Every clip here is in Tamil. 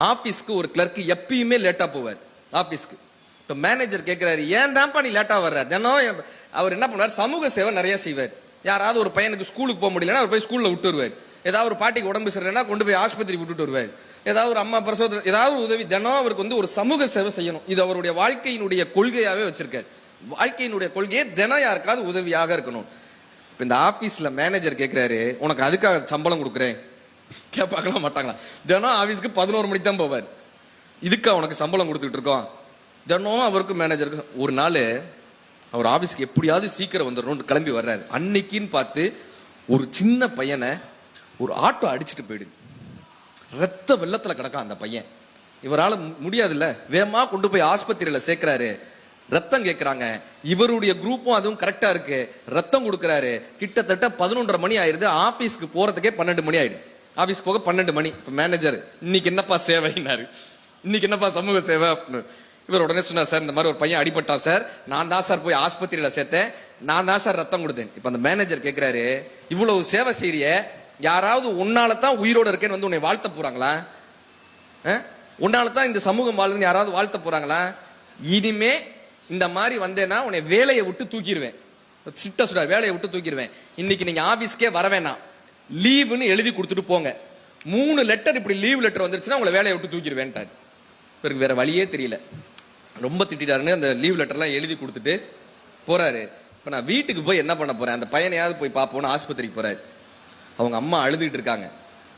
ஆபீஸ்க்கு ஒரு கிளர்க் எப்பயுமே லேட்டா போவார் ஆபீஸ்க்கு. இப்ப மேனேஜர் கேட்கிறாரு, ஏன் தான்ப்பா நீ லேட்டா வர்ற? தினம் அவர் என்ன பண்ணுவார், சமூக சேவை நிறைய செய்வார். யாராவது ஒரு பையனுக்கு ஸ்கூலுக்கு போக முடியலன்னா அவர் போய் ஸ்கூல்ல விட்டு வருவார். ஏதாவது ஒரு பாட்டிக்கு உடம்பு சரியில்லைன்னா கொண்டு போய் ஆஸ்பத்திரி விட்டுட்டு வருவார். ஏதாவது ஒரு அம்மா பிரசவத்தில் ஏதாவது ஒரு உதவி, தினம் அவருக்கு ஒரு சமூக சேவை செய்யணும். இது அவருடைய வாழ்க்கையினுடைய கொள்கையாவே வச்சிருக்காரு. வாழ்க்கையினுடைய கொள்கையே தினம் யாருக்காவது உதவியாக இருக்கணும். இப்ப இந்த ஆபீஸ்ல மேனேஜர் கேட்கிறாரு, உனக்கு அதுக்காக சம்பளம் கொடுக்குறேன் கேட்பாங்களா மாட்டாங்களா? தினம் ஆபீஸ்க்கு 11 மணிக்கு தான் போவார். இதுக்கா உனக்கு சம்பளம் கொடுத்துட்டு இருக்கோம்? தினம் அவருக்கு மேனேஜருக்கு ஒரு நாள் அவர் ஆபீஸ்க்கு எப்படியாவது சீக்கிரம் வந்துடணும் கிளம்பி வர்றாரு. அன்னைக்குன்னு பார்த்து ஒரு சின்ன பையனை ஒரு ஆட்டோ அடிச்சுட்டு போயிடுது. ரத்த வெள்ளத்துல கிடக்கான் அந்த பையன். இவரால் முடியாதுல்ல, வேகமா கொண்டு போய் ஆஸ்பத்திரியில சேர்க்கிறாரு. ரத்தம் கேட்கிறாங்க. இவருடைய குரூப்பும் அதுவும் கரெக்டா இருக்கு. ரத்தம் கொடுக்கிறாரு. கிட்டத்தட்ட 11:30 மணி ஆயிடுது. ஆபீஸ்க்கு போறதுக்கே 12 மணி ஆயிடுது. ஆபீஸ் போக 12 மணி. இப்ப மேனேஜர், இன்னைக்கு என்னப்பா சேவைனாரு, இன்னைக்கு என்னப்பா சமூக சேவை? இவர் உடனே சொன்னார், சார் இந்த மாதிரி ஒரு பையன் அடிபட்டான் சார், நான் தான் சார் போய் ஆஸ்பத்திரியில சேர்த்தேன், நான் தான் சார் ரத்தம் கொடுத்தேன். இப்ப அந்த மேனேஜர் கேட்கிறாரு, இவ்வளவு சேவை செய்ய யாராவது உன்னால தான் உயிரோட இருக்கேன்னு வந்து உன்னை வாழ்த்த போறாங்களா? உன்னால தான் இந்த சமூகம் வாழ்ந்துன்னு யாராவது வாழ்த்த போறாங்களா? இனிமே இந்த மாதிரி வந்தேன்னா உன்னை வேலையை விட்டு தூக்கிடுவேன். சிட்ட சுடா வேலையை விட்டு தூக்கிடுவேன். இன்னைக்கு நீங்க ஆபீஸ்க்கே வர வேணாம், லீவுன்னு எழுதி கொடுத்துட்டு போங்க. 3 லெட்டர் இப்படி லீவ் லெட்டர் வந்துருச்சுன்னா உங்களை வேலையை விட்டு தூக்கிடுவேன்ட்டாரு. இவருக்கு வேற வழியே தெரியல. ரொம்ப திட்டாருன்னு அந்த லீவ் லெட்டர்லாம் எழுதி கொடுத்துட்டு போறாரு. இப்ப நான் வீட்டுக்கு போய் என்ன பண்ண போறேன், அந்த பையனையாவது போய் பார்ப்போன்னு ஆஸ்பத்திரிக்கு போறாரு. அவங்க அம்மா அழுதுட்டு இருக்காங்க.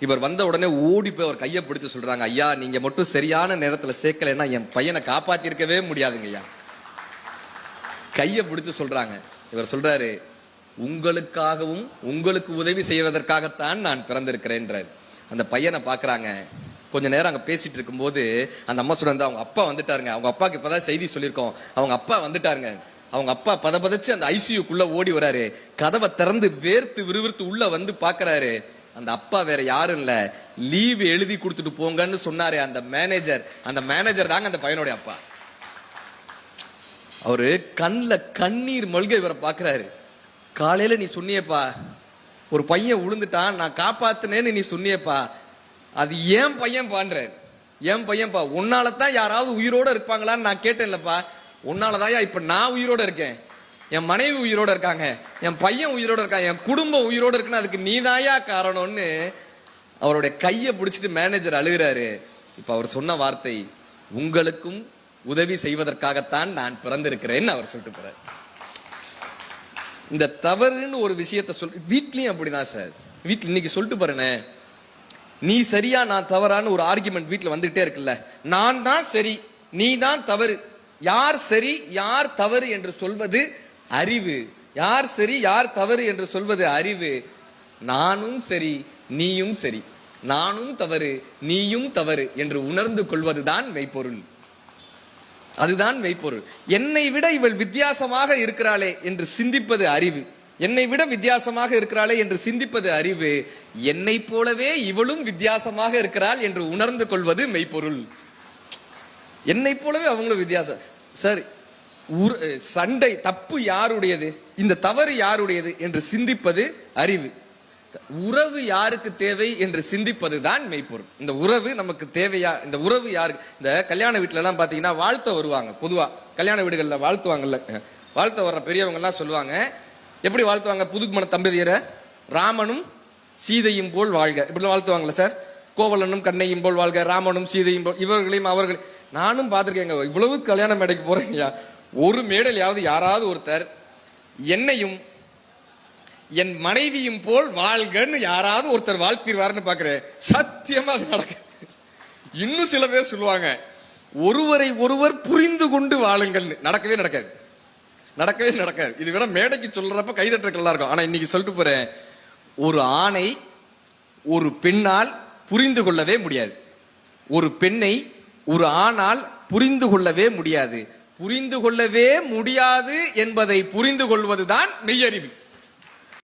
இவர் வந்த உடனே ஓடி போய் அவர் கையை பிடிச்சு சொல்றாங்க, ஐயா நீங்க மட்டும் சரியான நேரத்துல சேர்க்கலைன்னா என் பையனை காப்பாத்திருக்கவே முடியாதுங்க ஐயா. கையை பிடிச்சு சொல்றாங்க. இவர் சொல்றாரு, உங்களுக்காகவும் உங்களுக்கு உதவி செய்வதற்காகத்தான் நான் பிறந்திருக்கிறேன்றார். அந்த பையனை பாக்குறாங்க. கொஞ்ச நேரம் அங்க பேசிட்டு இருக்கும்போது அந்த அம்மா சொல்றாங்க, அவங்க அப்பா வந்துட்டாருங்க. அவங்க அப்பாவுக்கு இப்பதான் செய்தி சொல்லியிருக்கோம், அவங்க அப்பா வந்துட்டாருங்க. அவங்க அப்பா பதபதச்சு அந்த ஐசியூக்குள்ள ஓடி வராரு. கதவை திறந்து வேர்த்து விறுவிறுத்து உள்ள வந்து பாக்குறாரு. அந்த அப்பா வேற யாரும் இல்ல, லீவ் எழுதி கொடுத்துட்டு போங்கன்னு சொன்னாரு அந்த மேனேஜர். அந்த மேனேஜர் தாங்க அந்த பையனுடைய அப்பா. அவரு கண்ணுல கண்ணீர் மல்க இவரை பாக்குறாரு. காலையில நீ சொன்னியப்பா, ஒரு பையன் விழுந்துட்டான், நான் காப்பாத்தினேன்னு நீ சொன்னியப்பா, அது ஏன் பையன் பான்றாரு. என் பையன்பா, உன்னாலதான் யாராவது உயிரோட இருப்பாங்களான்னு நான் கேட்டேன்லப்பா, உன்னாலதாயா இப்ப நான் உயிரோட இருக்கேன், என் மனைவி உயிரோட இருக்காங்க, என் பையன் உயிரோட இருக்கான், என் குடும்பம் உயிரோட இருக்குன்னு அதுக்கு நீதாயா காரணம்னு அவருடைய கையை பிடிச்சிட்டு மேனேஜர் அழுகிறாரு. இப்ப அவர் சொன்ன வார்த்தை, உங்களுக்கும் உதவி செய்வதற்காகத்தான் நான் பிறந்திருக்கிறேன்னு அவர் சொல்லிட்டு போறாரு. இந்த தவறுன்னு ஒரு விஷயத்த வீட்லயும் அப்படிதான் சார். வீட்டுல இன்னைக்கு சொல்லிட்டு பாருனே, நீ சரியா நான் தவறான்னு ஒரு ஆர்குமெண்ட் வீட்டுல வந்துகிட்டே இருக்குல்ல. நான் தான் சரி, நீ தான் தவறு. யார் சரி யார் தவறு என்று சொல்வது அறிவு. யார் சரி யார் தவறு என்று சொல்வது அறிவு. நானும் சரி நீயும் சரி, நானும் தவறு நீயும் தவறு என்று உணர்ந்து கொள்வதுதான் மெய்ப்பொருள். அதுதான் மெய்ப்பொருள். என்னை விட இவள் வித்தியாசமாக இருக்கிறாளே என்று சிந்திப்பது அறிவு. என்னை விட வித்தியாசமாக இருக்கிறாளே என்று சிந்திப்பது அறிவு. என்னை போலவே இவளும் வித்தியாசமாக இருக்கிறாள் என்று உணர்ந்து கொள்வது மெய்ப்பொருள். என்னை போலவே அவங்களும் வித்தியாசம். சார், சண்டை தப்பு யாருடையது, இந்த தவறு யாருடையது என்று சிந்திப்பது அறிவு. உறவு யாருக்கு தேவை என்று சிந்திப்பது தான் மெய்ப்பொருள். இந்த உறவு நமக்கு தேவையா, இந்த உறவு யாருக்கு? இந்த கல்யாண வீட்டுல எல்லாம் பாத்தீங்கன்னா வாழ்த்த வருவாங்க. பொதுவா கல்யாண வீடுகள்ல வாழ்த்துவாங்கல்ல, வாழ்த்த வர்ற பெரியவங்க எல்லாம் சொல்லுவாங்க. எப்படி வாழ்த்துவாங்க? புதுமண தம்பதியரை ராமனும் சீதையும் போல் வாழ்க, இப்படி வாழ்த்துவாங்கல்ல சார். கோவலனும் கண்ணையும் போல் வாழ்க, ராமனும் சீதையும் போல், இவர்களையும் அவர்கள். நானும் பார்த்திருக்கேங்க. இவ்வளவு கல்யாண மேடைக்கு போறேங்க, ஒரு மேடையிலாவது யாராவது ஒருத்தர் என்னையும் என் மனைவியும் போல் வாழ்கன்னு யாராவது ஒருத்தர் வாழ்த்திடுவாருன்னு பாக்குறேன். சத்தியமா அது நடக்கு. இன்னும் சில பேர் சொல்லுவாங்க, ஒருவரை ஒருவர் புரிந்து கொண்டு வாழுங்கள்னு. நடக்கவே நடக்காது, நடக்கவே நடக்காது. இது விட மேடைக்கு சொல்றப்ப கைதட்டுறதுக்கு நல்லா இருக்கும். ஆனா இன்னைக்கு சொல்லிட்டு போறேன், ஒரு ஆணை ஒரு பெண்ணால் புரிந்து கொள்ளவே முடியாது. ஒரு பெண்ணை ஒரு ஆணால் புரிந்து கொள்ளவே முடியாது. புரிந்து கொள்ளவே முடியாது என்பதை புரிந்து கொள்வதுதான் மெய்யறிவு.